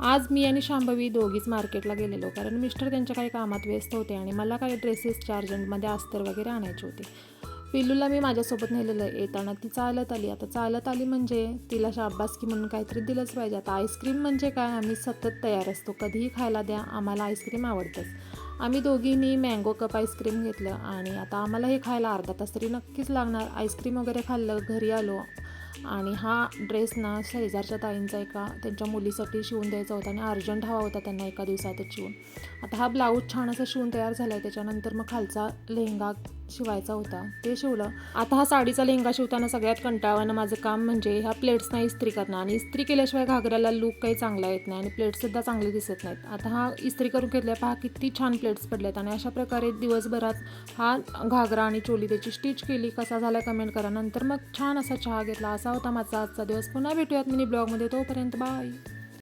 आज मी आणि शांभवी दोघीच मार्केटला गेलेलो, कारण मिस्टर त्यांच्या काही कामात व्यस्त होते आणि मला काही ड्रेसेसच्या अर्जंटमध्ये अस्तर वगैरे आणायचे होते. पिल्लूला मी माझ्यासोबत नेलेलं. येताना ती चालत आली. आता चालत आली म्हणजे तिला शाबासकी म्हणून काहीतरी दिलंच पाहिजे. आता आईस्क्रीम म्हणजे काय, आम्ही सतत तयार असतो, कधीही खायला द्या, आम्हाला आईस्क्रीम आवडतंच. आम्ही दोघींनी मँगो कप आईस्क्रीम घेतलं आणि आता आम्हाला हे खायला अर्धा तास तरी नक्कीच लागणार. आईस्क्रीम वगैरे खाल्लं, घरी आलो आणि हा ड्रेस ना शेजारच्या ताईंचा एका त्यांच्या मुलीसाठी शिवून द्यायचा होता आणि अर्जंट हवा होता त्यांना एका दिवसातच शिवून. आता हा ब्लाऊज छान असा शिवून तयार झाला आहे. त्याच्यानंतर मग खालचा लेहंगा शिवायचा होता, ते शिवलं. आता हा साडीचा लेहंगा शिवताना सगळ्यात कंटाळवाणं माझं काम म्हणजे ह्या प्लेट्सना इस्त्री करणं, आणि इस्त्री केल्याशिवाय घागऱ्याला लूक काही चांगला येत नाही आणि प्लेट्ससुद्धा चांगले दिसत नाहीत. आता हा इस्त्री करून घेतल्या, पहा किती छान प्लेट्स पडल्यात. आणि अशा प्रकारे दिवसभरात हा घागरा आणि चोली त्याची स्टिच केली. कसा झाला कमेंट करा. नंतर मग छान असा चहा घेतला. असा होता माझा आजचा दिवस. पुन्हा भेटूयात मिनी ब्लॉगमध्ये. तोपर्यंत बाय.